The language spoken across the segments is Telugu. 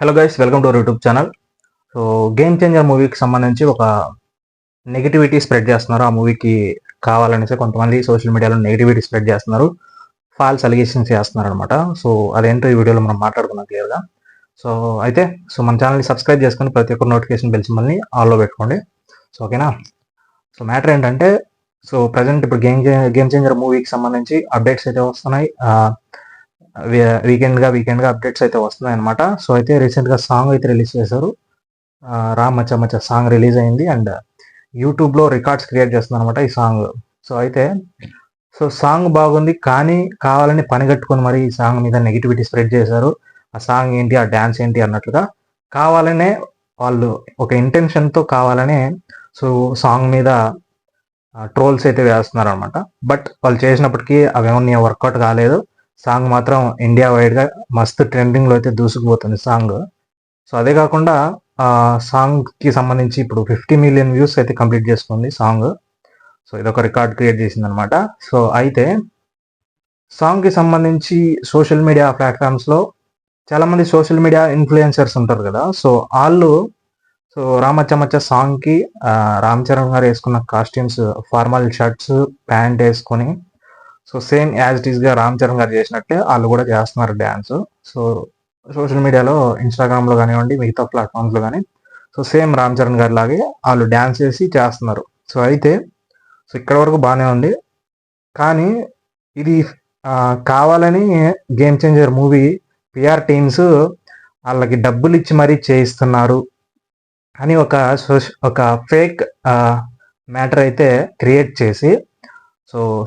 Hello guys, welcome to our YouTube channel. So game changer మూవీకి సంబంధించి ఒక నెగిటివిటీ స్ప్రెడ్ చేస్తున్నారు. ఆ మూవీకి కావాలనేసి కొంతమంది సోషల్ మీడియాలో నెగిటివిటీ స్ప్రెడ్ చేస్తున్నారు, ఫాల్స్ అలిగేషన్స్ చేస్తున్నారు అనమాట. సో అదేంటో ఈ వీడియోలో మనం మాట్లాడుకున్నాం క్లియర్గా. సో అయితే మన ఛానల్ని సబ్స్క్రైబ్ చేసుకొని ప్రతి ఒక్క నోటిఫికేషన్ బెల్ సింబల్ని ఆన్లో పెట్టుకోండి. సో ఓకేనా. సో మ్యాటర్ ఏంటంటే, సో ప్రజెంట్ ఇప్పుడు గేమ్ చేంజర్ మూవీకి సంబంధించి అప్డేట్స్ అయితే వస్తున్నాయి. వీకెండ్గా అప్డేట్స్ అయితే వస్తున్నాయి అనమాట. సో అయితే రీసెంట్గా సాంగ్ అయితే రిలీజ్ చేశారు. రామ్ మచ్చ మచ్చ సాంగ్ రిలీజ్ అయింది అండ్ యూట్యూబ్లో రికార్డ్స్ క్రియేట్ చేస్తుంది అనమాట ఈ సాంగ్. సో అయితే సాంగ్ బాగుంది, కానీ కావాలని పనిగట్టుకొని మరి ఈ సాంగ్ మీద నెగిటివిటీ స్ప్రెడ్ చేశారు. ఆ సాంగ్ ఏంటి, ఆ డ్యాన్స్ ఏంటి అన్నట్లుగా కావాలనే వాళ్ళు ఒక ఇంటెన్షన్తో కావాలనే సాంగ్ మీద ట్రోల్స్ అయితే వేస్తున్నారు అనమాట. బట్ వాళ్ళు చేసినప్పటికీ అవేమన్నా వర్కౌట్ కాలేదు. సాంగ్ మాత్రం ఇండియా వైడ్గా మస్తు ట్రెండింగ్లో అయితే దూసుకుపోతుంది సాంగ్. సో అదే కాకుండా సాంగ్కి సంబంధించి ఇప్పుడు 50 మిలియన్ వ్యూస్ అయితే కంప్లీట్ చేసుకుంది సాంగ్. సో ఇదొక రికార్డ్ క్రియేట్ చేసింది అనమాట. సో అయితే సాంగ్కి సంబంధించి సోషల్ మీడియా ప్లాట్ఫామ్స్లో చాలామంది సోషల్ మీడియా ఇన్ఫ్లుయెన్సర్స్ ఉంటారు కదా. సో వాళ్ళు రామచ్చమచ్చ సాంగ్కి రామ్ చరణ్ గారు వేసుకున్న కాస్ట్యూమ్స్, ఫార్మల్ షర్ట్స్, ప్యాంట్ వేసుకొని సేమ్ యాజ్ ఇట్ ఈస్గా రామ్ చరణ్ గారు చేసినట్టే వాళ్ళు కూడా చేస్తున్నారు డ్యాన్స్. సో సోషల్ మీడియాలో ఇన్స్టాగ్రామ్లో కానివ్వండి, మిగతా ప్లాట్ఫామ్స్లో కానీ సేమ్ రామ్ చరణ్ గారి లాగే వాళ్ళు డ్యాన్స్ చేసి చేస్తున్నారు. సో అయితే ఇక్కడ వరకు బాగానే ఉంది, కానీ ఇది కావాలని game changer movie PR teams వాళ్ళకి డబ్బులు ఇచ్చి మరీ చేయిస్తున్నారు అని ఒక ఫేక్ మ్యాటర్ అయితే క్రియేట్ చేసి,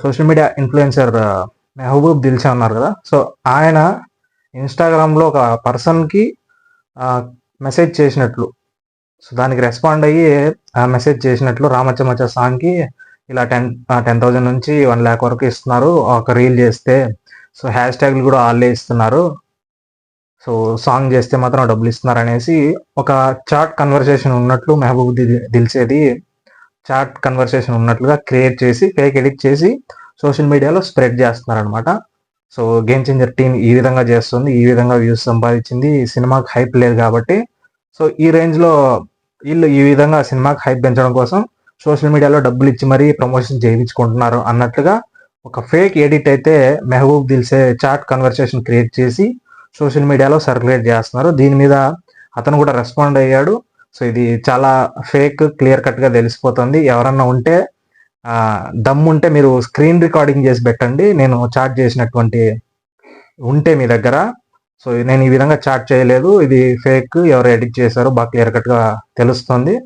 social media influencer Mehboob Dilshad ఉన్నారు కదా. సో ఆయన ఇన్స్టాగ్రామ్లో ఒక పర్సన్కి మెసేజ్ చేసినట్లు, దానికి రెస్పాండ్ అయ్యి మెసేజ్ చేసినట్లు రామచ్చమచ్చ సాంగ్కి ఇలా 10,000 నుంచి 1 lakh వరకు ఇస్తున్నారు ఒక రీల్ చేస్తే. సో హ్యాష్ ట్యాగ్లు కూడా వాళ్ళే ఇస్తున్నారు. సో సాంగ్ చేస్తే మాత్రం డబ్బులు ఇస్తున్నారు అనేసి ఒక చాట్ కన్వర్సేషన్ ఉన్నట్లు మెహబూబ్ దిల్సేది చాట్ కన్వర్సేషన్ ఉన్నట్లుగా క్రియేట్ చేసి ఫేక్ ఎడిట్ చేసి సోషల్ మీడియాలో స్ప్రెడ్ చేస్తున్నారు అనమాట. సో గేమ్ చేంజర్ టీం ఈ విధంగా చేస్తుంది, ఈ విధంగా వ్యూస్ సంపాదించింది, సినిమాకి హైప్ లేదు కాబట్టి. సో ఈ రేంజ్లో వీళ్ళు ఈ విధంగా సినిమాకి హైప్ పెంచడం కోసం సోషల్ మీడియాలో డబ్బులు ఇచ్చి మరీ ప్రమోషన్ చేయించుకుంటున్నారు అన్నట్లుగా ఒక ఫేక్ ఎడిట్ అయితే మెహబూబ్ దిల్సే చాట్ కన్వర్సేషన్ క్రియేట్ చేసి సోషల్ మీడియాలో సర్క్యులేట్ చేస్తున్నారు. దీని మీద అతను కూడా రెస్పాండ్ అయ్యాడు. సో ఇది చాలా ఫేక్, క్లియర్ కట్గా తెలిసిపోతుంది. ఎవరన్నా ఉంటే దమ్ముంటే మీరు స్క్రీన్ రికార్డింగ్ చేసి పెట్టండి, నేను చాట్ చేసినటువంటి ఉంటే మీ దగ్గర. సో నేను ఈ విధంగా చాట్ చేయలేదు, ఇది ఫేక్, ఎవరు ఎడిట్ చేశారో బాగా క్లియర్ కట్గా తెలుస్తుంది.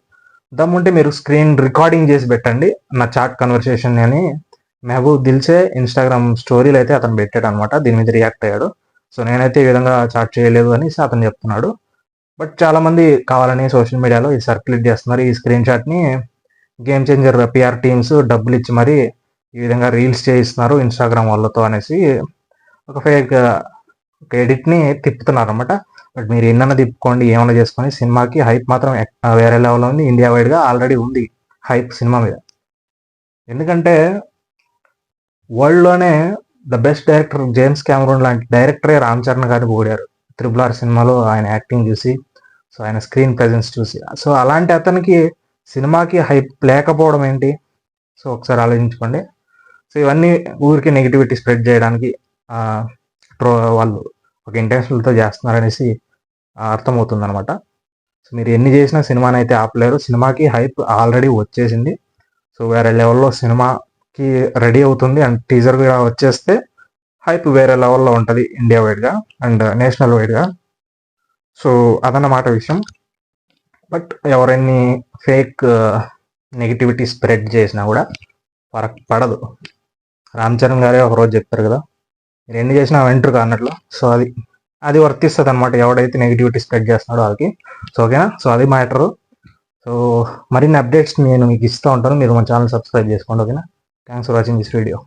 దమ్ముంటే మీరు స్క్రీన్ రికార్డింగ్ చేసి పెట్టండి నా చాట్ కన్వర్సేషన్ అని మెహబూబ్ దిల్సే ఇన్స్టాగ్రామ్ స్టోరీలు అయితే అతను పెట్టాడు అనమాట. దీని మీద రియాక్ట్ అయ్యాడు. సో నేనైతే ఈ విధంగా చాట్ చేయలేదు అని అతను చెప్తున్నాడు. బట్ చాలామంది కావాలని సోషల్ మీడియాలో ఇది సర్క్యులేట్ చేస్తున్నారు. ఈ స్క్రీన్ షాట్ని గేమ్ చేంజర్ పిఆర్ టీమ్స్ డబ్బులు ఇచ్చి మరి ఈ విధంగా రీల్స్ చేయిస్తున్నారు ఇన్స్టాగ్రామ్ వాళ్ళతో అనేసి ఒక ఫేక్ ఎడిట్ని తిప్పుతున్నారు అనమాట. బట్ మీరు ఎన్నైనా తిప్పుకోండి, ఏమైనా చేసుకొని, సినిమాకి హైప్ మాత్రం వేరే లెవెల్లో ఉంది. ఇండియా వైడ్గా ఆల్రెడీ ఉంది హైప్ సినిమా మీద. ఎందుకంటే వరల్డ్లోనే the best director James Cameron లాంటి డైరెక్టరే రామ్ చరణ్ గారిని పొగిడారు RRR సినిమాలో ఆయన యాక్టింగ్ చూసి, సో ఆయన స్క్రీన్ ప్రెజెన్స్ చూసి. సో అలాంటి అతనికి సినిమాకి హైప్ లేకపోవడం ఏంటి? సో ఒకసారి ఆలోచించుకోండి. సో ఇవన్నీ ఊరికి నెగిటివిటీ స్ప్రెడ్ చేయడానికి వాళ్ళు ఒక ఇంటెన్షన్తో చేస్తున్నారనేసి అర్థమవుతుంది అనమాట. సో మీరు ఎన్ని చేసినా సినిమాని అయితే ఆపలేరు. సినిమాకి హైప్ ఆల్రెడీ వచ్చేసింది. సో వేరే లెవెల్లో సినిమాకి రెడీ అవుతుంది అండ్ టీజర్ కూడా వచ్చేస్తే హైప్ వేరే లెవెల్లో ఉంటుంది ఇండియా వైడ్గా అండ్ నేషనల్ వైడ్గా. సో అదన్నమాట విషయం. బట్ ఎవరైనా ఫేక్ నెగిటివిటీ స్ప్రెడ్ చేసినా కూడా ఫరక్ పడదు. రామ్ చరణ్ గారే ఒకరోజు చెప్పారు కదా, మీరు ఎన్ని చేసినా వెంటరు అన్నట్లు. సో అది వర్తిస్తుంది అనమాట ఎవడైతే నెగిటివిటీ స్ప్రెడ్ చేస్తున్నాడో వాళ్ళకి. సో ఓకేనా. సో అది మ్యాటరు. సో మరిన్ని అప్డేట్స్ నేను మీకు ఇస్తూ ఉంటాను. మీరు మన ఛానల్ సబ్స్క్రైబ్ చేసుకోండి. ఓకేనా. Thanks for watching this video.